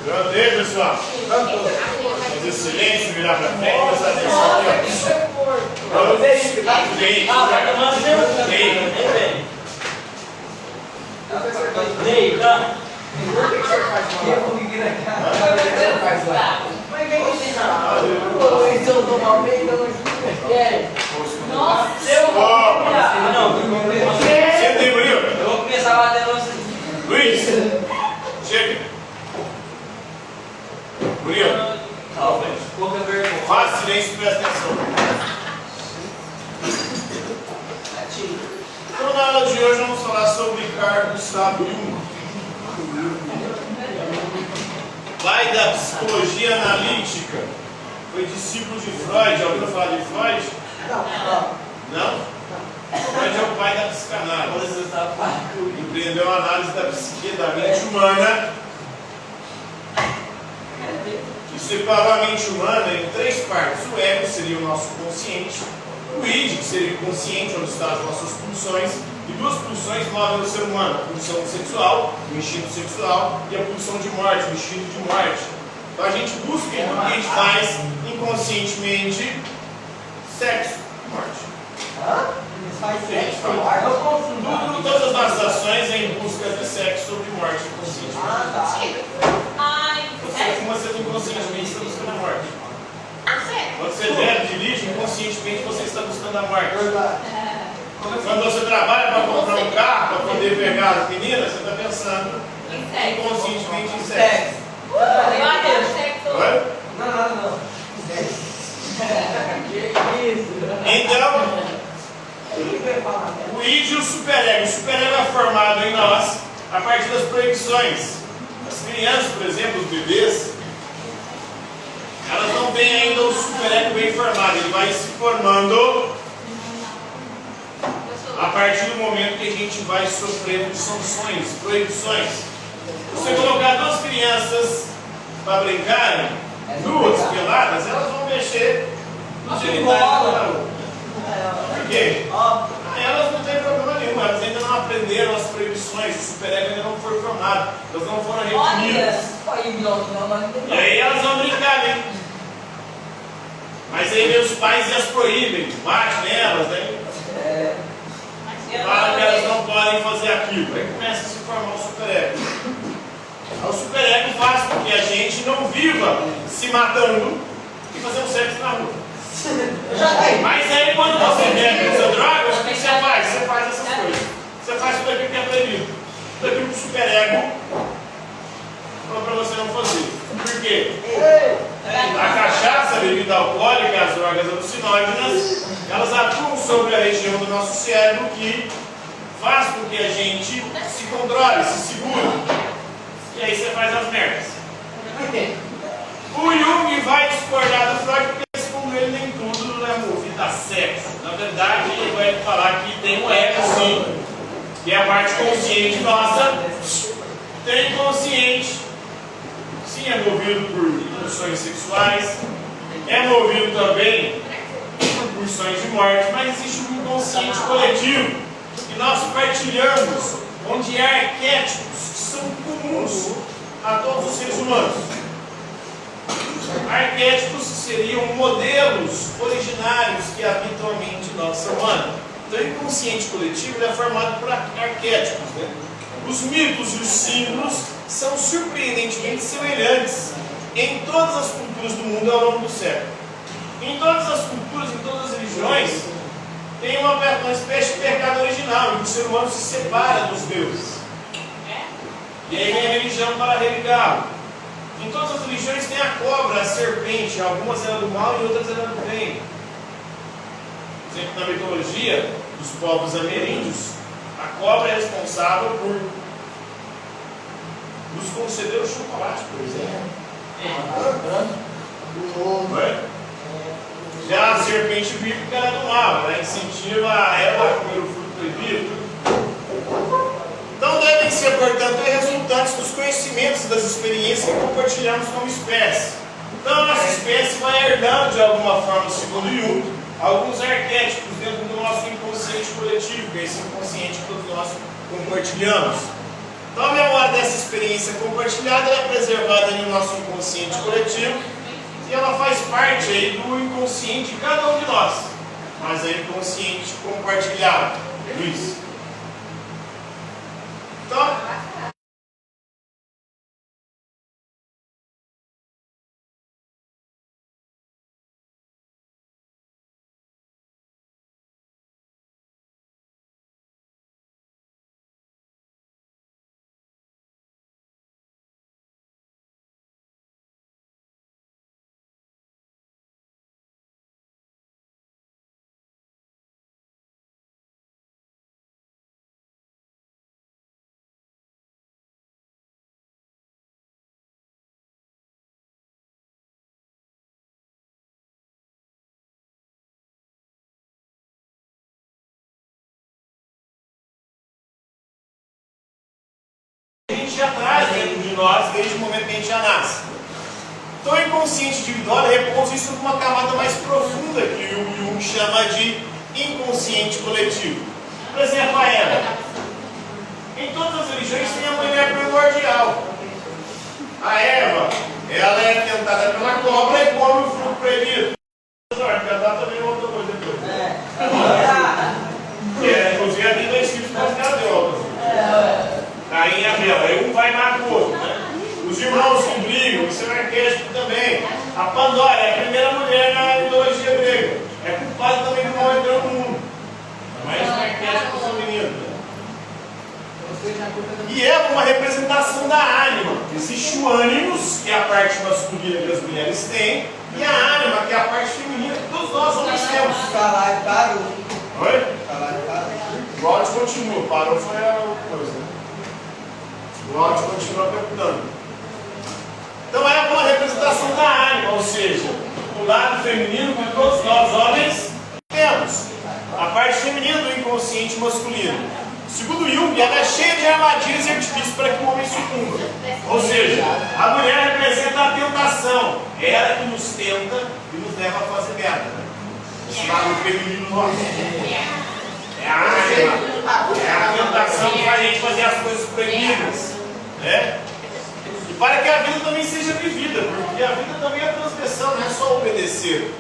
Pronto aí, pessoal? Fazer silêncio, virar pra frente, prestar atenção aqui, ó. Pronto. Vai tomando mesmo? Deita. O que você faz lá? Eu vou vir aqui. O que você faz lá? Mas vem assim, não. Se eu tomar o meio, eu não ajudo. Nossa, eu Senta aí, Murilo. Eu vou começar a bater você. Luiz, chega. Murilo, Pouca vergonha. faz silêncio e presta atenção. Então, na aula de hoje, vamos falar sobre Carl Gustav Jung. Pai da psicologia analítica. Foi discípulo de Freud. Já ouviu falar de Freud? Não? Freud é o pai da psicanálise. Empreendeu a análise da psique, da mente humana. E separou a mente humana em três partes. O ego seria o nosso consciente. O id, que seria o consciente, onde estão as nossas pulsões. E duas pulsões movem o ser humano: a pulsão sexual, o instinto sexual, e a pulsão de morte, o instinto de morte. Então a gente busca em tudo que a gente faz inconscientemente sexo, morte. Faz sexo? Eu confundo. Todas as nossas ações em busca de sexo ou de morte inconscientemente. Você fuma, você inconscientemente está buscando a morte. Quando você bebe, dirige, inconscientemente você está buscando a morte. Quando você trabalha para comprar um carro, para poder pegar as meninas, você está pensando inconscientemente em sexo. Oi? Não. Então, o id e o superego. O superego é formado em nós a partir das proibições. As crianças, por exemplo, os bebês, elas não têm ainda o superego bem formado. Ele vai se formando a partir do momento que a gente vai sofrendo sanções, proibições. Se você colocar duas crianças para brincarem, duas peladas, elas vão mexer no genital da outra. Por quê? Elas não têm problema nenhum, elas ainda não aprenderam as proibições, o superego ainda não foi formado, elas não foram reprimidas. E aí elas vão brincar, hein? Mas aí meus pais as proíbem, batem nelas, né? Falam que elas não podem fazer aquilo. Aí começa a se formar o superego. O superego faz com que a gente não viva se matando e fazendo sexo na rua. Mas aí quando você bebe essa droga, o que você faz? Você faz essas coisas. Você faz tudo aquilo que é proibido. Tudo aquilo que o superego falou para você não fazer. Por quê? A cachaça, a bebida alcoólica, as drogas alucinógenas, elas atuam sobre a região do nosso cérebro que faz com que a gente se controle, se segure. E aí você faz as merdas. O Jung vai discordar do Freud porque, segundo ele, nem tudo é movido a sexo. Na verdade, ele vai falar que tem um ego, sim, que é a parte consciente nossa. Tem consciente, sim, é movido por pulsões sexuais, é movido também por pulsões de morte, mas existe um inconsciente coletivo que nós partilhamos, onde há arquétipos que são comuns a todos os seres humanos. Arquétipos seriam modelos originários que habitam a mente nossa humana. Então, o inconsciente coletivo é formado por arquétipos, né? Os mitos e os símbolos são surpreendentemente semelhantes em todas as culturas do mundo ao longo do século. Em todas as culturas, em todas as religiões, tem uma espécie de pecado original, em que o ser humano se separa dos deuses. E aí vem a religião para religá-lo. Em todas as religiões tem a cobra, a serpente, algumas eram do mal e outras eram do bem. Por exemplo, na mitologia dos povos ameríndios, a cobra é responsável por nos conceder o chocolate, por exemplo. Já a serpente bíblica era do mal, ela incentiva ela a comer o fruto proibido. Então devem ser, portanto, resultantes dos conhecimentos e das experiências que compartilhamos como espécie. Então a nossa espécie vai herdando de alguma forma, segundo Jung, alguns arquétipos dentro do nosso inconsciente coletivo, que é esse inconsciente que todos nós compartilhamos. Então a memória dessa experiência compartilhada é preservada no nosso inconsciente coletivo e ela faz parte aí do inconsciente de cada um de nós, mas é inconsciente compartilhado. Luiz. Então, a gente já traz dentro de nós desde o momento que a gente já nasce. Então o inconsciente individual repousa isso numa camada mais profunda que o Jung chama de inconsciente coletivo. Por exemplo, a Eva. Em todas as religiões tem a mulher primordial. A Eva, ela é tentada pela cobra e come o fruto proibido. Cantar também é outra coisa depois. Inclusive, tem 2 filhos que ela deu. Caim e Abel, aí um vai matar o outro, né? Os irmãos se brigam, isso é um arquétipo também. A Pandora é a primeira mulher na mitologia grega. É culpada também do mal entrando no mundo. Mas é um arquétipo feminino. Né? E é uma representação da ânima. Existe o ânimos, que é a parte masculina que as mulheres têm, e a ânima, que é a parte feminina que todos nós homens temos. Falar e parou. Oi? Falar e parou. O áudio continua, parou foi a coisa, né? O áudio continua perguntando. Então é uma representação da ânima, ou seja, o lado feminino que todos nós homens temos. A parte feminina do inconsciente masculino. Segundo Jung, ela é cheia de armadilhas e artifícios para que o homem sucumba. Ou seja, a mulher representa a tentação. É ela que nos tenta e nos leva a fazer merda. Esse lado feminino nosso. É a ânima. É a tentação que faz a gente fazer as coisas proibidas. Né? E para que a vida também seja vivida, porque a vida também é transgressão, não é só obedecer.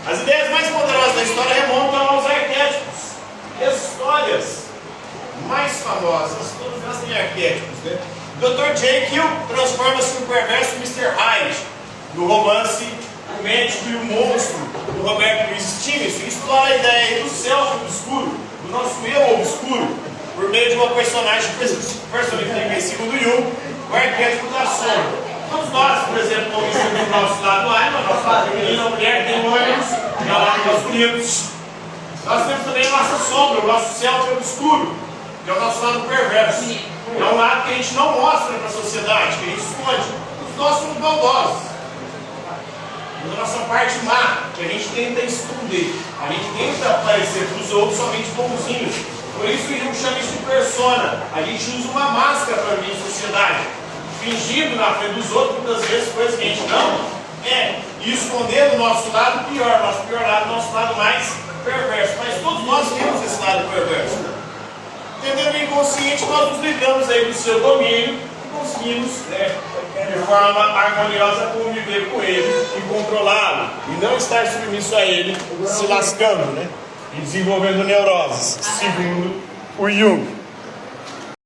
As ideias mais poderosas da história remontam aos arquétipos. E as histórias mais famosas, todas elas têm arquétipos, né? O Dr. Jekyll transforma-se no perverso Mr. Hyde, no romance O Médico e o Monstro, do Robert Louis Stevenson, explora a ideia do self obscuro, do nosso eu obscuro, por meio de uma personagem personificada segundo Jung, o arquétipo da sombra. Todos nós, por exemplo, vamos ver o nosso lado ânima, nosso lado feminino, a mulher tem olhos, e o lado masculino. Nós temos também a nossa sombra, o nosso self obscuro, que é o nosso lado perverso. É um lado que a gente não mostra para a sociedade, que a gente esconde. Os nós somos maldosos. Mas a nossa parte má, que a gente tenta esconder. A gente tenta aparecer para os outros somente bonzinhos. Por isso que a gente chama isso de persona. A gente usa uma máscara para viver em sociedade. Fingindo na frente dos outros, muitas vezes, coisas que a gente não é. E escondendo o nosso lado pior, nosso pior lado, nosso lado mais perverso. Mas todos nós temos esse lado perverso. Entendendo o inconsciente, nós nos livramos aí do seu domínio e conseguimos, né, de forma harmoniosa, conviver com ele e controlá-lo. E não estar submisso a ele, se lascando, né? E desenvolvendo neuroses, segundo o Jung.